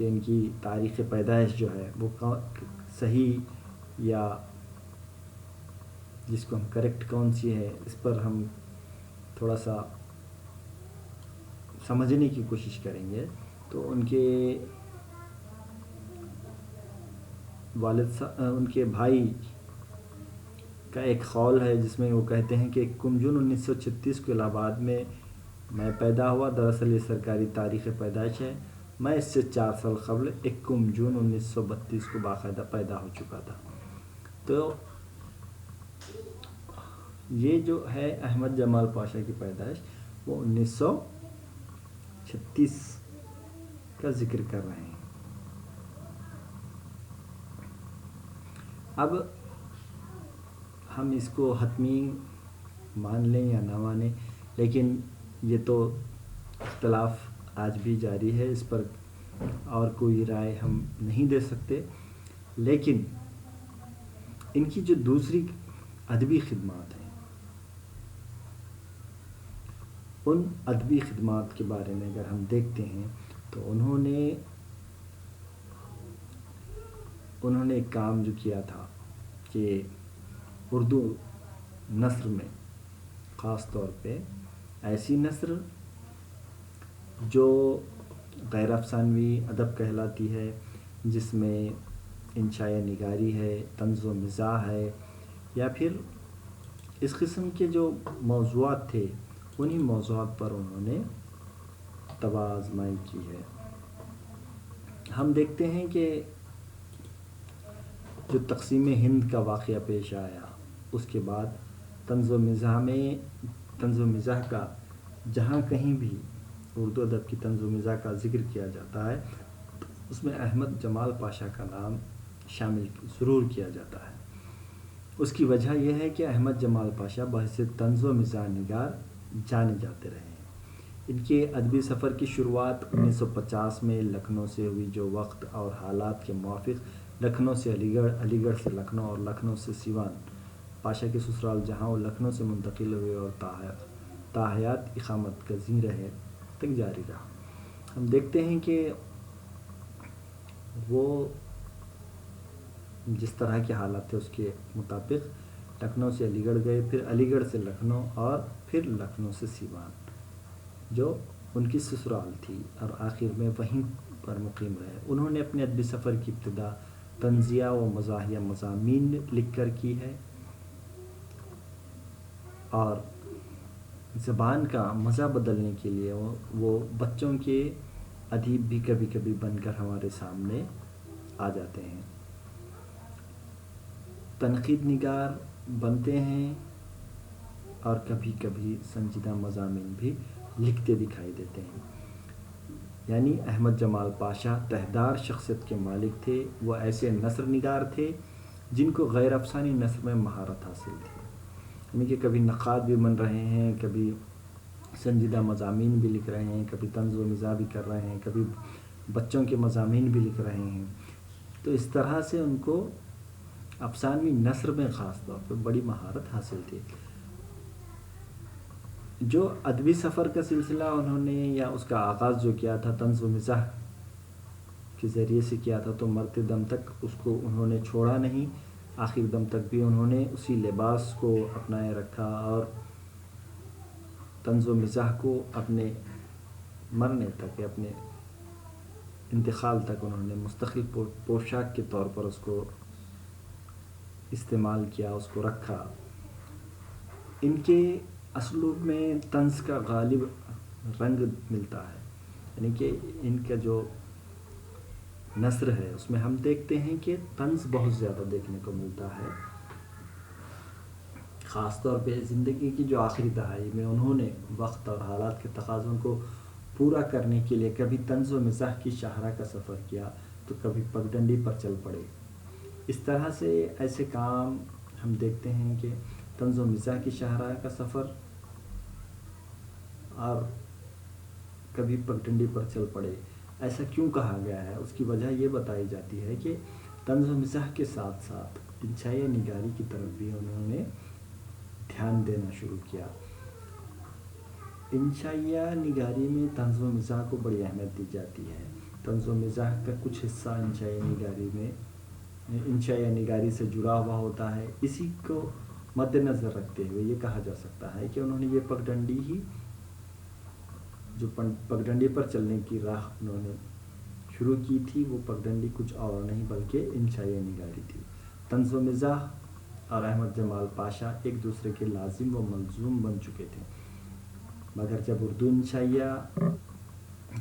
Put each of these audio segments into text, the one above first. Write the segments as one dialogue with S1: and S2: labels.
S1: کہ ان کی تاریخ پیدائش جو ہے وہ صحیح یا جس کو ہم کریکٹ کون سی ہے، اس پر ہم تھوڑا سا سمجھنے کی کوشش کریں گے. تو ان کے ان کے بھائی کا ایک قول ہے جس میں وہ کہتے ہیں کہ 1 جون 1936 کو الہ آباد میں پیدا ہوا. دراصل یہ سرکاری تاریخ پیدائش ہے. میں اس سے 4 سال قبل 1 جون 1932 کو باقاعدہ پیدا ہو چکا تھا. تو یہ جو ہے احمد جمال پاشا کی پیدائش وہ 1936 کا ذکر کر رہے ہیں. اب ہم اس کو حتمی مان لیں یا نہ مانیں، لیکن یہ تو اختلاف آج بھی جاری ہے، اس پر اور کوئی رائے ہم نہیں دے سکتے. لیکن ان کی جو دوسری ادبی خدمات ہیں، ان ادبی خدمات کے بارے میں اگر ہم دیکھتے ہیں تو انہوں نے ایک کام جو کیا تھا کہ اردو نثر میں خاص طور پہ ایسی نثر جو غیر افسانوی ادب کہلاتی ہے، جس میں انشائیہ نگاری ہے، طنز و مزاح ہے، یا پھر اس قسم کے جو موضوعات تھے انہی موضوعات پر انہوں نے طبع آزمائی کی ہے. ہم دیکھتے ہیں کہ جو تقسیم ہند کا واقعہ پیش آیا، اس کے بعد طنز و مزاح کا جہاں کہیں بھی اردو ادب کی طنز و مزاح کا ذکر کیا جاتا ہے اس میں احمد جمال پاشا کا نام شامل ضرور کیا جاتا ہے. اس کی وجہ یہ ہے کہ احمد جمال پاشا بحیثیت طنز و مزاح نگار جانے جاتے رہے ہیں. ان کے ادبی سفر کی شروعات 1950 میں لکھنؤ سے ہوئی، جو وقت اور حالات کے موافق لکھنؤ سے علی گڑھ، علی گڑھ سے لکھنؤ اور لکھنؤ سے سیوان، پاشا کے سسرال جہاں وہ لکھنؤ سے منتقل ہوئے اور تاحیات اقامت گزین رہے تک جاری رہا. ہم دیکھتے ہیں کہ وہ جس طرح کے حالات تھے اس کے مطابق لکھنؤ سے علی گڑھ گئے، پھر علی گڑھ سے لکھنؤ اور پھر لکھنؤ سے سیوان جو ان کی سسرال تھی، اور آخر میں وہیں پر مقیم رہے. انہوں نے اپنے ادبی سفر کی ابتدا طنزیہ و مزاحیہ مضامین لکھ کر کی ہے، اور زبان کا مزہ بدلنے کے لیے وہ بچوں کے ادیب بھی کبھی کبھی بن کر ہمارے سامنے آ جاتے ہیں، تنقید نگار بنتے ہیں، اور کبھی کبھی سنجیدہ مضامین بھی لکھتے دکھائی دیتے ہیں. یعنی احمد جمال پاشا تہدار شخصیت کے مالک تھے. وہ ایسے نثر نگار تھے جن کو غیر افسانی نثر میں مہارت حاصل تھی، یعنی کہ کبھی نقاد بھی بن رہے ہیں، کبھی سنجیدہ مضامین بھی لکھ رہے ہیں، کبھی طنز و مزاح بھی کر رہے ہیں، کبھی بچوں کے مضامین بھی لکھ رہے ہیں. تو اس طرح سے ان کو افسانوی نثر میں خاص طور پہ بڑی مہارت حاصل تھی. جو ادبی سفر کا سلسلہ انہوں نے یا اس کا آغاز جو کیا تھا طنز و مزاح کے ذریعے سے کیا تھا، تو مرتے دم تک اس کو انہوں نے چھوڑا نہیں. آخر دم تک بھی انہوں نے اسی لباس کو اپنائے رکھا، اور طنز و مزاح کو اپنے مرنے تک، اپنے انتقال تک انہوں نے مستقل پوشاک کے طور پر اس کو استعمال کیا، اس کو رکھا. ان کے اسلوب میں طنز کا غالب رنگ ملتا ہے، یعنی کہ ان کا جو نثر ہے اس میں ہم دیکھتے ہیں کہ طنز بہت زیادہ دیکھنے کو ملتا ہے. خاص طور پہ زندگی کی جو آخری دہائی میں انہوں نے وقت اور حالات کے تقاضوں کو پورا کرنے کے لیے کبھی طنز و مزاح کی شاہراہ کا سفر کیا تو کبھی پگڈنڈی پر چل پڑے. اس طرح سے ایسے کام ہم دیکھتے ہیں کہ طنز و مزاح کی شاہراہ کا سفر اور کبھی پگڈنڈی پر چل پڑے. ایسا کیوں کہا گیا ہے؟ اس کی وجہ یہ بتائی جاتی ہے کہ طنز و مزاح کے ساتھ ساتھ انشائیہ نگاری کی طرف بھی انہوں نے دھیان دینا شروع کیا. انشائیہ نگاری میں طنز و مزاح کو بڑی اہمیت دی جاتی ہے. طنز و مزاح کا کچھ حصہ انشاء نگاری سے جڑا ہوا ہوتا ہے. اسی کو مد نظر رکھتے ہوئے یہ کہا جا سکتا ہے کہ انہوں نے یہ پگڈنڈی ہی جو پگڈنڈی پر چلنے کی راہ انہوں نے شروع کی تھی، وہ پگڈنڈی کچھ اور نہیں بلکہ انشاء نگاری تھی. طنز و مزاح اور احمد جمال پاشا ایک دوسرے کے لازم و ملزوم بن چکے تھے، مگر جب اردو انشائیہ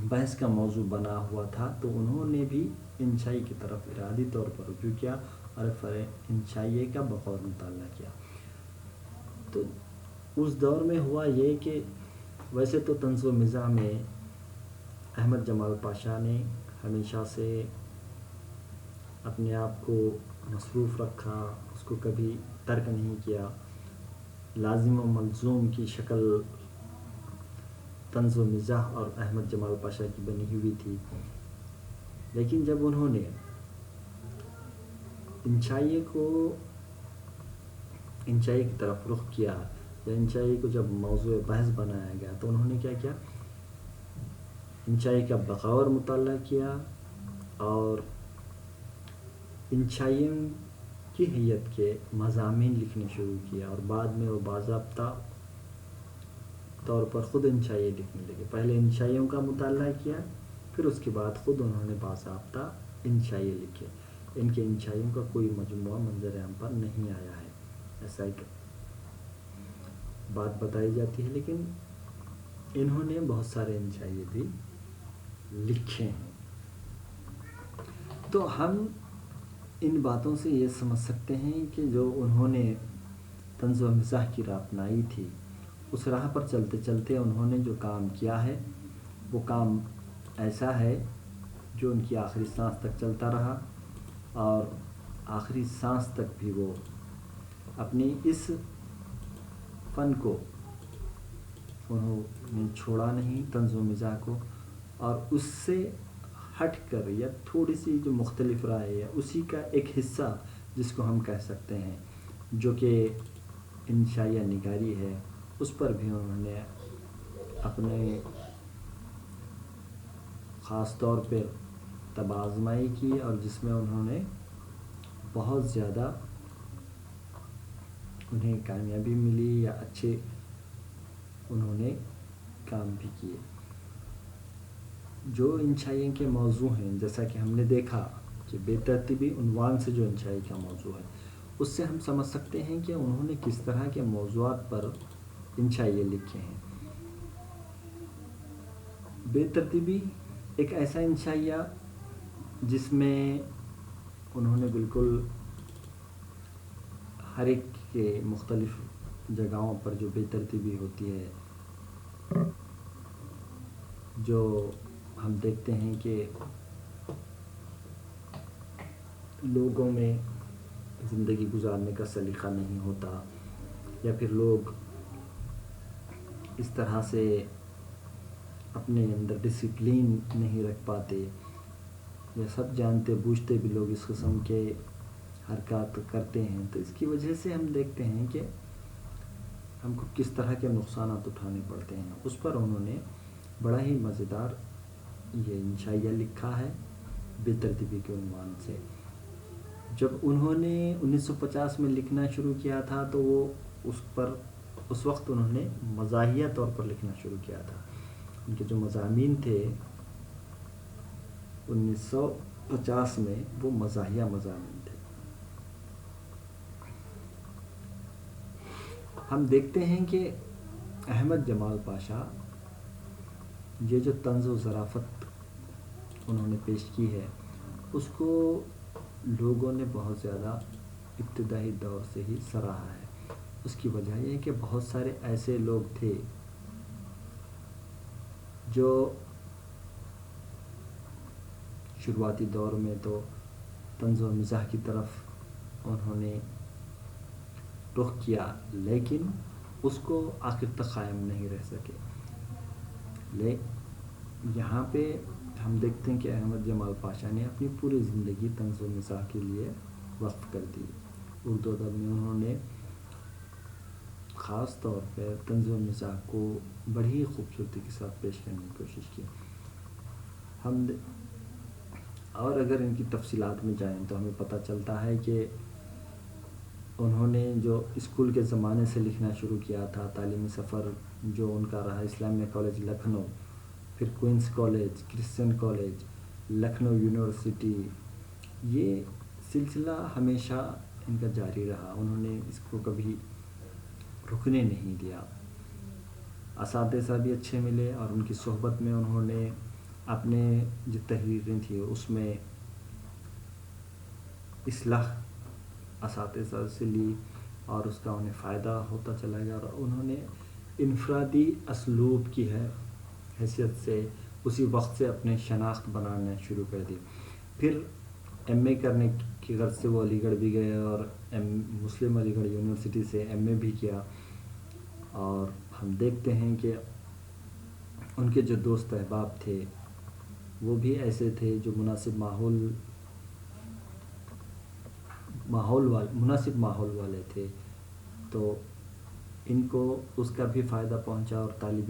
S1: بحث کا موضوع بنا ہوا تھا تو انہوں نے بھی انشائی کی طرف ارادی طور پر رجوع کیا اور انشائیے کا بغور مطالعہ کیا. تو اس دور میں ہوا یہ کہ ویسے تو طنز و مزاح میں احمد جمال پاشا نے ہمیشہ سے اپنے آپ کو مصروف رکھا، اس کو کبھی ترک نہیں کیا. لازم و ملزوم کی شکل طنز و مزاح اور احمد جمال پاشا کی بنی ہوئی تھی، لیکن جب انہوں نے انشائیے کی طرف رخ کیا یا انشائیے کو جب موضوع بحث بنایا گیا تو انہوں نے کیا کیا، انشائیے کا بغور مطالعہ کیا اور انشائیوں کی حیت کے مضامین لکھنے شروع کیا، اور بعد میں وہ باضابطہ طور پر خود انشائیے لکھنے لگے. پہلے انشائیوں کا مطالعہ کیا، پھر اس کے بعد خود انہوں نے باضابطہ انشائیے لکھے. ان کے انشائیوں کا کوئی مجموعہ منظر عام پر نہیں آیا ہے، ایسا ایک بات بتائی جاتی ہے، لیکن انہوں نے بہت سارے انشائیے بھی لکھے ہیں. تو ہم ان باتوں سے یہ سمجھ سکتے ہیں کہ جو انہوں نے طنز و مزاح کی راہ اپنائی تھی، اس راہ پر چلتے چلتے انہوں نے جو کام کیا ہے وہ کام ایسا ہے جو ان کی آخری سانس تک چلتا رہا، اور آخری سانس تک بھی وہ اپنی اس فن کو انہوں نے چھوڑا نہیں، طنز و مزاح کو. اور اس سے ہٹ کر یا تھوڑی سی جو مختلف رائے ہے اسی کا ایک حصہ جس کو ہم کہہ سکتے ہیں جو کہ انشائیہ نگاری ہے، اس پر بھی انہوں نے اپنے خاص طور پہ طب آزمائی کی، اور جس میں انہوں نے بہت زیادہ انہیں کامیابی ملی یا اچھے انہوں نے کام بھی کیے. جو انشائیے کے موضوع ہیں، جیسا کہ ہم نے دیکھا کہ بے ترتیبی عنوان سے جو انشائیے کا موضوع ہے، اس سے ہم سمجھ سکتے ہیں کہ انہوں نے کس طرح کے موضوعات پر انشائیے لکھے ہیں. بے ترتیبی ایک ایسا انشائیہ جس میں انہوں نے بالکل ہر ایک کے مختلف جگہوں پر جو بے ترتیبی ہوتی ہے، جو ہم دیکھتے ہیں کہ لوگوں میں زندگی گزارنے کا سلیقہ نہیں ہوتا، یا پھر لوگ اس طرح سے اپنے اندر ڈسپلین نہیں رکھ پاتے، یا سب جانتے بوجھتے بھی لوگ اس قسم کے حرکات کرتے ہیں، تو اس کی وجہ سے ہم دیکھتے ہیں کہ ہم کو کس طرح کے نقصانات اٹھانے پڑتے ہیں. اس پر انہوں نے بڑا ہی مزیدار یہ انشائیہ لکھا ہے بے ترتیبی کے عنوان سے. جب انہوں نے 1950 میں لکھنا شروع کیا تھا تو وہ اس وقت انہوں نے مزاحیہ طور پر لکھنا شروع کیا تھا. ان کے جو مضامین تھے 1950 میں وہ مزاحیہ مضامین تھے. ہم دیکھتے ہیں کہ احمد جمال پاشا یہ جو طنز و ظرافت انہوں نے پیش کی ہے، اس کو لوگوں نے بہت زیادہ ابتدائی دور سے ہی سراہا ہے. اس کی وجہ یہ ہے کہ بہت سارے ایسے لوگ تھے جو شروعاتی دور میں تو طنز و مزاح کی طرف انہوں نے رخ کیا، لیکن اس کو آخر تک قائم نہیں رہ سکے. یہاں پہ ہم دیکھتے ہیں کہ احمد جمال پاشا نے اپنی پوری زندگی طنز و مزاح کے لیے وقف کر دی. اردو ادب میں انہوں نے خاص طور پہ طنز و مزاح کو بڑی خوبصورتی کے ساتھ پیش کرنے کی کوشش کی. ہم اور اگر ان کی تفصیلات میں جائیں تو ہمیں پتہ چلتا ہے کہ انہوں نے جو اسکول کے زمانے سے لکھنا شروع کیا تھا، تعلیمی سفر جو ان کا رہا، اسلامیہ کالج لکھنؤ، پھر coins college, Christian college, Lucknow university, یہ سلسلہ ہمیشہ ان کا جاری رہا، انہوں نے اس کو کبھی رکنے نہیں دیا۔ اساتذہ بھی اچھے ملے اور ان کی صحبت میں انہوں نے اپنے جو تحریریں تھیں اس میں اصلاح اساتذہ سے لی اور اس کا انہیں فائدہ ہوتا چلا گیا، اور انہوں نے انفرادی اسلوب کی حیثیت سے اسی وقت سے اپنے شناخت بنانا شروع کر دی۔ پھر ایم اے کرنے کی غرض سے وہ علی گڑھ بھی گئے اور مسلم علی گڑھ یونیورسٹی سے ایم اے بھی کیا، اور ہم دیکھتے ہیں کہ ان کے جو دوست احباب تھے وہ بھی ایسے تھے جو مناسب ماحول والے تھے، تو ان کو اس کا بھی فائدہ پہنچا، اور طالب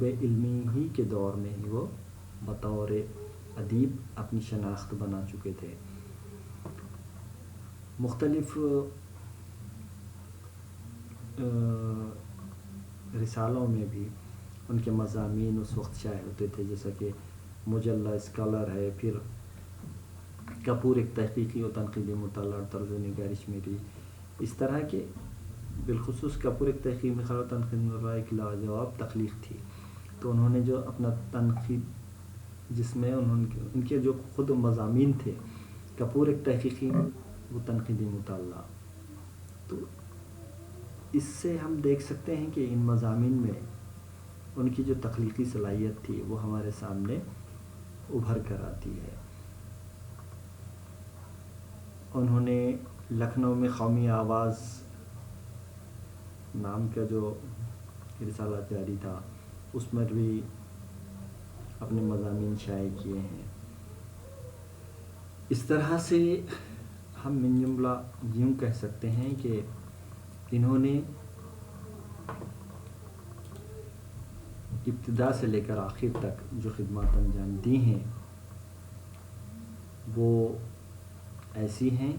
S1: علمی ہی کے دور میں ہی وہ بطور ادیب اپنی شناخت بنا چکے تھے۔ مختلف رسالوں میں بھی ان کے مضامین اس وقت شائع ہوتے تھے، جیسا کہ مجلہ اسکالر ہے، پھر کپور ایک تحقیقی و تنقیدی مطالعہ اور طرز نگارش میری، اس طرح کے بالخصوص کپور ایک تحقیقی مطالعہ و تنقیدی مطالعہ ایک لاجواب تخلیق تھی۔ تو انہوں نے جو اپنا تنقید، جس میں ان کے جو خود مضامین تھے، کپور ایک تحقیقی و تنقیدی مطالعہ، تو اس سے ہم دیکھ سکتے ہیں کہ ان مضامین میں ان کی جو تخلیقی صلاحیت تھی وہ ہمارے سامنے ابھر کر آتی ہے۔ انہوں نے لکھنؤ میں قومی آواز نام کا جو رسالہ جاری تھا اس میں بھی اپنے مضامین شائع کیے ہیں۔ اس طرح سے ہم من جملہ یوں کہہ سکتے ہیں کہ انہوں نے ابتدا سے لے کر آخر تک جو خدمات انجام دی ہیں وہ ایسی ہیں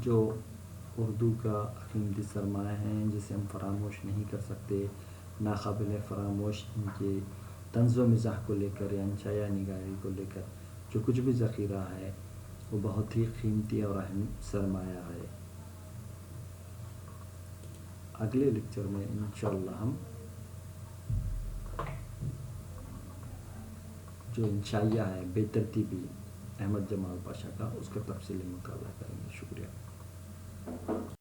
S1: جو اردو کا قیمتی سرمایہ ہیں، جسے ہم فراموش نہیں کر سکتے، ناقابل فراموش ان کے طنز و مزاح کو لے کر یا انشاء یا نگاری کو لے کر جو کچھ بھی ذخیرہ ہے وہ بہت ہی قیمتی اور اہم سرمایہ ہے۔ اگلے لیکچر میں انشاءاللہ ہم جو انشائیہ ہے بے ترتیبی احمد جمال پاشا کا، اس کا تفصیلی مطالعہ کریں گے۔ شکریہ۔